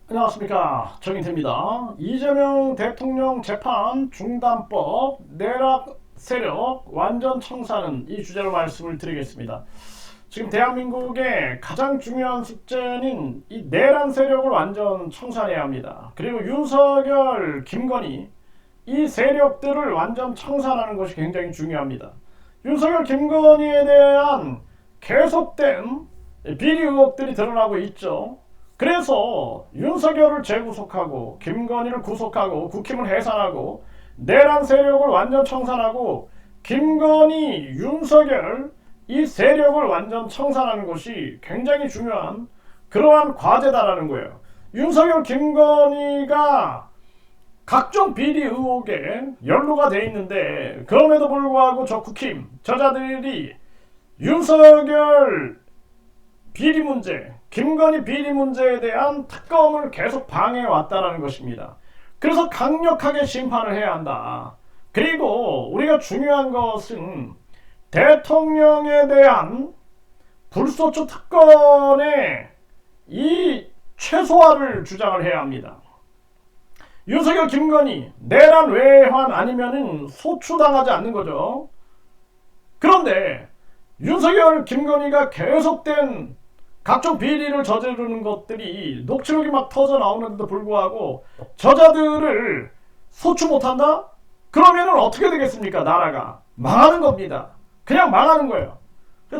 안녕하십니까, 정인태입니다. 이재명 대통령 재판 중단법 내락 세력 완전 청산은 이 주제로 말씀을 드리겠습니다. 지금 대한민국의 가장 중요한 숙제는 이 내란 세력을 완전 청산해야 합니다. 그리고 윤석열, 김건희 이 세력들을 완전 청산하는 것이 굉장히 중요합니다. 윤석열, 김건희에 대한 계속된 비리 의혹들이 드러나고 있죠. 그래서 윤석열을 재구속하고 김건희를 구속하고 국힘을 해산하고 내란 세력을 완전 청산하고 김건희, 윤석열 이 세력을 완전 청산하는 것이 굉장히 중요한 그러한 과제다라는 거예요. 윤석열, 김건희가 각종 비리 의혹에 연루가 돼 있는데 그럼에도 불구하고 저 국힘 저자들이 윤석열 비리 문제, 김건희 비리 문제에 대한 특검을 계속 방해해 왔다라는 것입니다. 그래서 강력하게 심판을 해야 한다. 그리고 우리가 중요한 것은 대통령에 대한 불소추 특권의 이 최소화를 주장을 해야 합니다. 윤석열, 김건희 내란 외환 아니면은 소추당하지 않는 거죠. 그런데 윤석열, 김건희가 계속된 각종 비리를 저지르는 것들이 녹취록이 막 터져 나오는데도 불구하고 저자들을 소추 못한다? 그러면은 어떻게 되겠습니까? 나라가 망하는 겁니다. 그냥 망하는 거예요.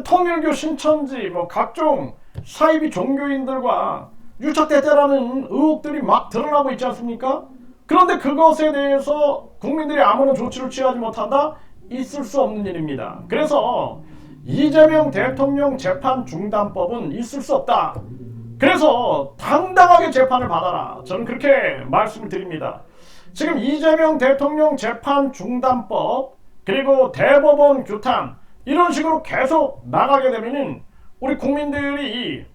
통일교 신천지 뭐 각종 사이비 종교인들과 유착됐다라는 의혹들이 막 드러나고 있지 않습니까? 그런데 그것에 대해서 국민들이 아무런 조치를 취하지 못한다? 있을 수 없는 일입니다. 그래서 이재명 대통령 재판 중단법은 있을 수 없다. 그래서 당당하게 재판을 받아라. 저는 그렇게 말씀을 드립니다. 지금 이재명 대통령 재판 중단법 그리고 대법원 규탄 이런 식으로 계속 나가게 되면은 우리 국민들이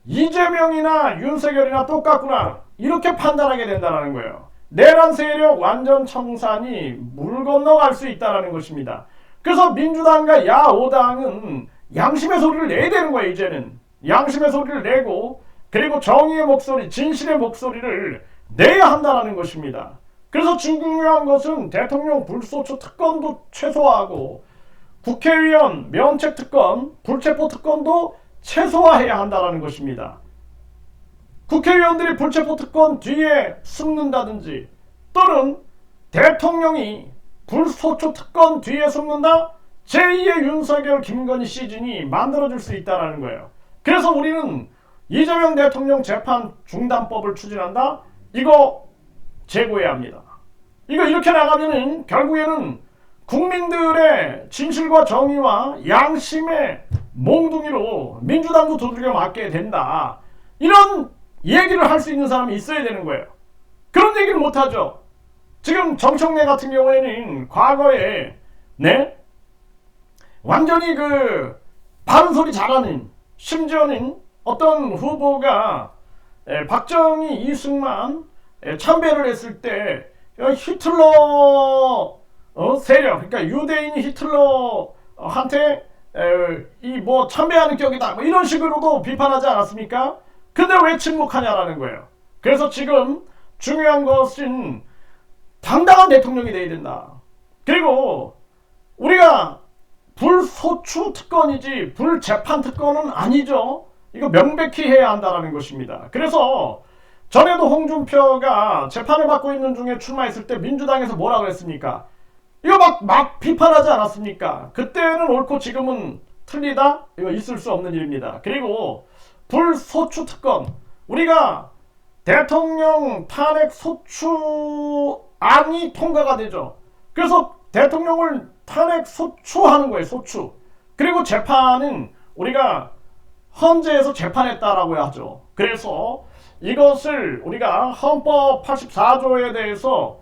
이재명이나 윤석열이나 똑같구나 이렇게 판단하게 된다는 거예요. 내란 세력 완전 청산이 물 건너갈 수 있다는 것입니다. 그래서 민주당과 야5당은 양심의 소리를 내야 되는 거예요. 이제는 양심의 소리를 내고 그리고 정의의 목소리, 진실의 목소리를 내야 한다는 것입니다. 그래서 중요한 것은 대통령 불소추 특권도 최소화하고 국회의원 면책 특권, 불체포 특권도 최소화해야 한다는 것입니다. 국회의원들이 불체포 특권 뒤에 숨는다든지 또는 대통령이 불소추 특권 뒤에 숨는다? 제2의 윤석열, 김건희 시즌이 만들어질 수 있다는 거예요. 그래서 우리는 이재명 대통령 재판 중단법을 추진한다? 이거 제고해야 합니다. 이거 이렇게 나가면은 결국에는 국민들의 진실과 정의와 양심의 몽둥이로 민주당도 두들겨 맞게 된다. 이런 얘기를 할 수 있는 사람이 있어야 되는 거예요. 그런 얘기를 못하죠. 지금 정청래 같은 경우에는 과거에 완전히 그 바른 소리 잘하는 심지어는 어떤 후보가 박정희, 이승만 참배를 했을 때 히틀러 세력 그러니까 유대인 히틀러한테 이 뭐 참배하는 격이다 뭐 이런 식으로도 비판하지 않았습니까? 근데 왜 침묵하냐라는 거예요. 그래서 지금 중요한 것은 당당한 대통령이 돼야 된다. 그리고 우리가 불소추 특권이지 불재판 특권은 아니죠. 이거 명백히 해야 한다는 것입니다. 그래서 전에도 홍준표가 재판을 받고 있는 중에 출마했을 때 민주당에서 뭐라 그랬습니까? 이거 막 비판하지 않았습니까? 그때는 옳고 지금은 틀리다? 이거 있을 수 없는 일입니다. 그리고 불소추 특권 우리가 대통령 탄핵 소추안이 통과가 되죠. 그래서 대통령을 탄핵 소추하는 거예요. 소추. 그리고 재판은 우리가 헌재에서 재판했다라고 하죠. 그래서 이것을 우리가 헌법 84조에 대해서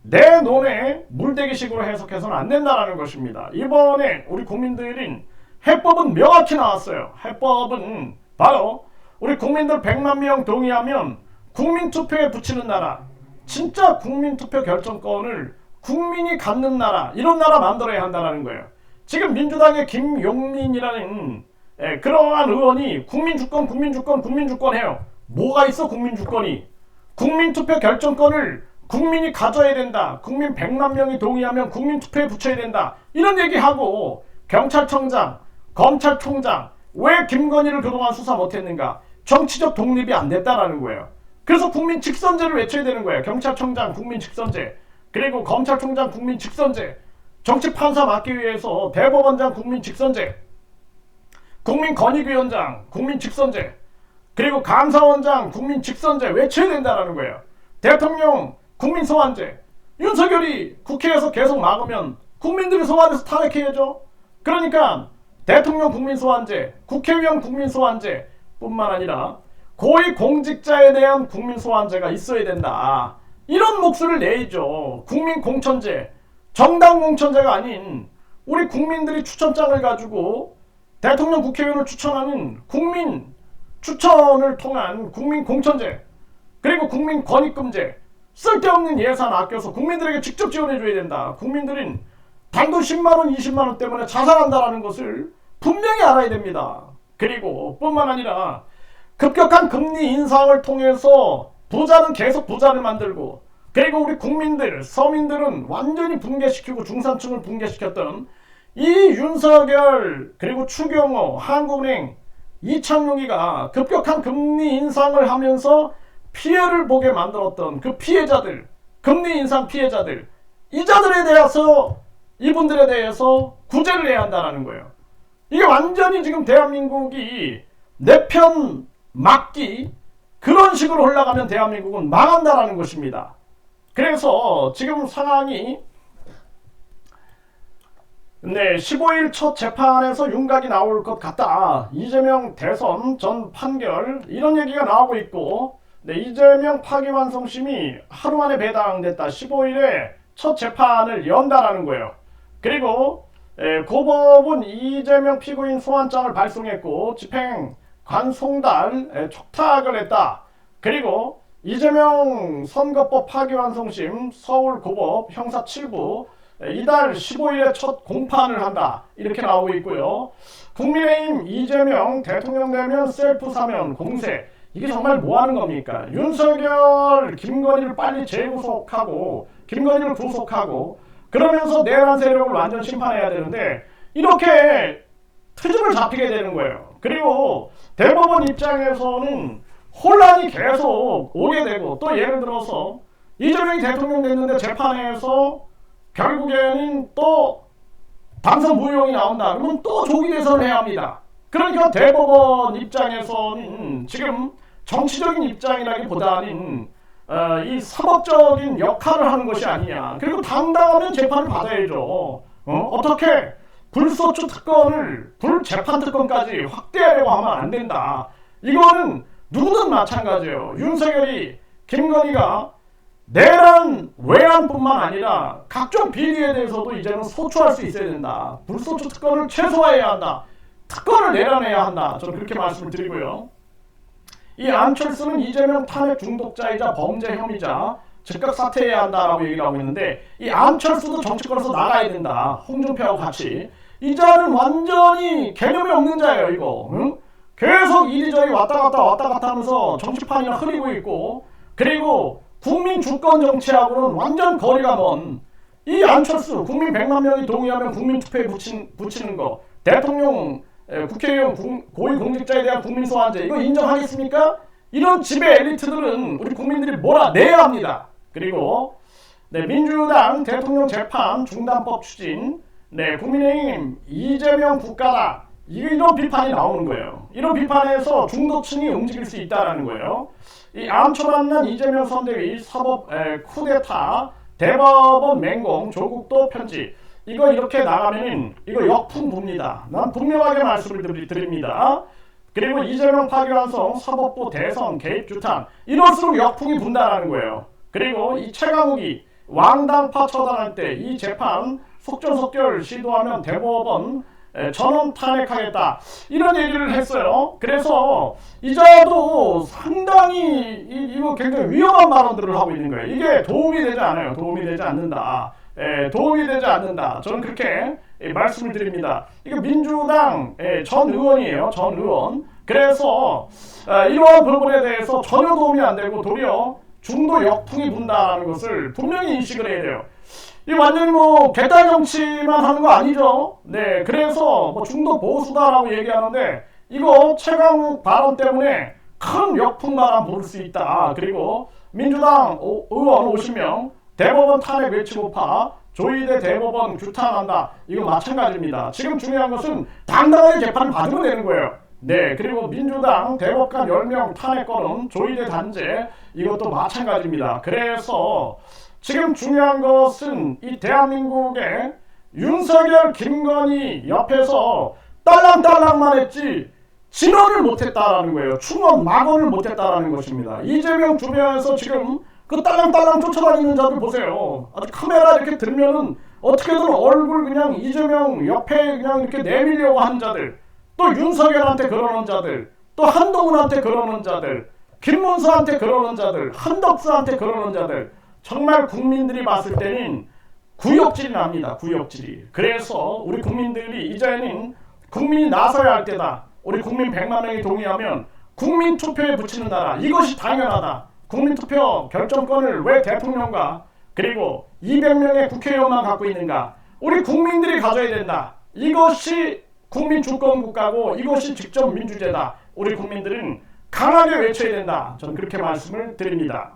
내 논에 물대기식으로 해석해서는 안 된다는 것입니다. 이번에 우리 국민들은 해법은 명확히 나왔어요. 해법은 바로 우리 국민들 100만 명 동의하면 국민투표에 붙이는 나라, 진짜 국민투표 결정권을 국민이 갖는 나라, 이런 나라 만들어야 한다는 거예요. 지금 민주당의 김용민이라는 그러한 의원이 국민주권 해요. 뭐가 있어? 국민 주권이. 국민투표 결정권을 국민이 가져야 된다. 국민 100만 명이 동의하면 국민투표에 붙여야 된다. 이런 얘기하고 경찰청장, 검찰총장 왜 김건희를 그동안 수사 못했는가? 정치적 독립이 안 됐다라는 거예요. 그래서 국민 직선제를 외쳐야 되는 거예요. 경찰청장 국민 직선제, 그리고 검찰총장 국민 직선제, 정치판사 맡기 위해서 대법원장 국민 직선제, 국민권익위원장 국민 직선제, 그리고 감사원장 국민 직선제 외쳐야 된다라는 거예요. 대통령 국민 소환제. 윤석열이 국회에서 계속 막으면 국민들이 소환해서 탄핵해야죠. 그러니까 대통령 국민 소환제, 국회의원 국민 소환제 뿐만 아니라 고위공직자에 대한 국민 소환제가 있어야 된다. 이런 목소리를 내야죠. 국민 공천제, 정당 공천제가 아닌 우리 국민들이 추천장을 가지고 대통령 국회의원을 추천하는 국민 추천을 통한 국민 공천제, 그리고 국민 권익금제, 쓸데없는 예산 아껴서 국민들에게 직접 지원해줘야 된다. 국민들은 단돈 10만원, 20만원 때문에 자살한다는 것을 분명히 알아야 됩니다. 그리고 뿐만 아니라 급격한 금리 인상을 통해서 부자는 계속 부자를 만들고, 그리고 우리 국민들, 서민들은 완전히 붕괴시키고 중산층을 붕괴시켰던 이 윤석열, 그리고 추경호, 한국은행, 이창용이가 급격한 금리 인상을 하면서 피해를 보게 만들었던 그 피해자들, 금리 인상 피해자들, 이자들에 대해서, 이분들에 대해서 구제를 해야 한다는 거예요. 이게 완전히 지금 대한민국이 내 편 막기, 그런 식으로 올라가면 대한민국은 망한다라는 것입니다. 그래서 지금 상황이 15일 첫 재판에서 윤곽이 나올 것 같다. 이재명 대선 전 판결, 이런 얘기가 나오고 있고, 이재명 파기환송심이 하루 만에 배당됐다. 15일에 첫 재판을 연다라는 거예요. 그리고 고법은 이재명 피고인 소환장을 발송했고 집행관송달 촉탁을 했다. 그리고 이재명 선거법 파기환송심 서울고법 형사 7부 이달 15일에 첫 공판을 한다. 이렇게 나오고 있고요. 국민의힘 이재명 대통령 되면 셀프 사면 공세, 이게 정말 뭐하는 겁니까? 윤석열, 김건희를 빨리 재구속하고 김건희를 구속하고 그러면서 내란 세력을 완전 심판해야 되는데 이렇게 트집을 잡히게 되는 거예요. 그리고 대법원 입장에서는 혼란이 계속 오게 되고, 또 예를 들어서 이재명이 대통령 됐는데 재판에서 결국에는 또 당선 무효형이 나온다. 그러면 또 조기 대선을 해야 합니다. 그러니까 대법원 입장에서는 지금 정치적인 입장이라기보다는 이 사법적인 역할을 하는 것이 아니냐. 그리고 당당하면 재판을 받아야죠. 어떻게 불소추 특권을 불재판 특권까지 확대하려고 하면 안 된다. 이거는 누구든 마찬가지예요. 윤석열이, 김건희가 내란, 외환뿐만 아니라 각종 비리에 대해서도 이제는 소추할 수 있어야 된다. 불소추 특권을 최소화해야 한다. 특권을 내려내야 한다. 저는 그렇게 말씀을 드리고요. 이 안철수는 이재명 탄핵 중독자이자 범죄 혐의자 즉각 사퇴해야 한다라고 얘기를 하고 있는데, 이 안철수도 정치권에서 나가야 된다. 홍준표하고 같이. 이 자는 완전히 개념이 없는 자예요, 이거. 응? 계속 이리저리 왔다 갔다 하면서 정치판이나 흐리고 있고, 그리고 국민 주권 정치하고는 완전 거리가 먼 이 안철수, 국민 100만 명이 동의하면 국민투표에 붙이는 거, 대통령, 국회의원, 고위공직자에 대한 국민 소환제, 이거 인정하겠습니까? 이런 지배 엘리트들은 우리 국민들이 몰아내야 합니다. 그리고 민주당 대통령 재판 중단법 추진, 국민의힘 이재명 국가다, 이런 비판이 나오는 거예요. 이런 비판에서 중도층이 움직일 수 있다는 거예요. 이 암초만난 이재명 선대위 사법 쿠데타, 대법원 맹공, 조국도 편지, 이거 이렇게 나가면은 이거 역풍 붑니다. 난 분명하게 말씀을 드립니다. 그리고 이재명 파기환송, 사법부 대선 개입 주탄, 이럴수록 역풍이 분다라는 거예요. 그리고 이 최강욱이 왕당파 처단할 때 이 재판 속전속결 시도하면 대법원 전원 탄핵하겠다, 이런 얘기를 했어요. 그래서 이자도 상당히 이거 굉장히 위험한 발언들을 하고 있는 거예요. 이게 도움이 되지 않아요. 도움이 되지 않는다. 도움이 되지 않는다. 저는 그렇게 말씀을 드립니다. 이거 민주당 전 의원이에요. 전 의원. 그래서 이러한 부분에 대해서 전혀 도움이 안 되고 도리어 중도 역풍이 분다는 것을 분명히 인식을 해야 돼요. 이 완전히 뭐 개딸 정치만 하는 거 아니죠. 네, 그래서 뭐 중도 보수다라고 얘기하는데 이거 최강욱 발언 때문에 큰 역풍바람 부를 수 있다. 그리고 민주당 의원 50명 대법원 탄핵 외치고파 조희대 대법원 규탄한다. 이거 마찬가지입니다. 지금 중요한 것은 당당하게 재판을 받으면 되는 거예요. 네, 그리고 민주당 대법관 10명 탄핵 건은 조희대 단죄 이것도 마찬가지입니다. 그래서 지금 중요한 것은 이 대한민국의 윤석열, 김건희 옆에서 딸랑딸랑만 했지 진언을 못했다라는 거예요. 충원, 막언을 못했다라는 것입니다. 이재명 주변에서 지금 그 딸랑딸랑 쫓아다니는 자들 보세요. 아주 카메라 이렇게 들면은 어떻게든 얼굴 그냥 이재명 옆에 그냥 이렇게 내밀려고 하는 자들, 또 윤석열한테 그러는 자들, 또 한동훈한테 그러는 자들, 김문수한테 그러는 자들, 한덕수한테 그러는 자들, 정말 국민들이 봤을 때는 구역질이 납니다. 구역질이. 그래서 우리 국민들이 이제는 국민이 나서야 할 때다. 우리 국민 100만 명이 동의하면 국민 투표에 붙이는 나라. 이것이 당연하다. 국민 투표 결정권을 왜 대통령과 그리고 200명의 국회의원만 갖고 있는가? 우리 국민들이 가져야 된다. 이것이 국민 주권 국가고 이것이 직접 민주제다. 우리 국민들은 강하게 외쳐야 된다. 저는 그렇게 말씀을 드립니다.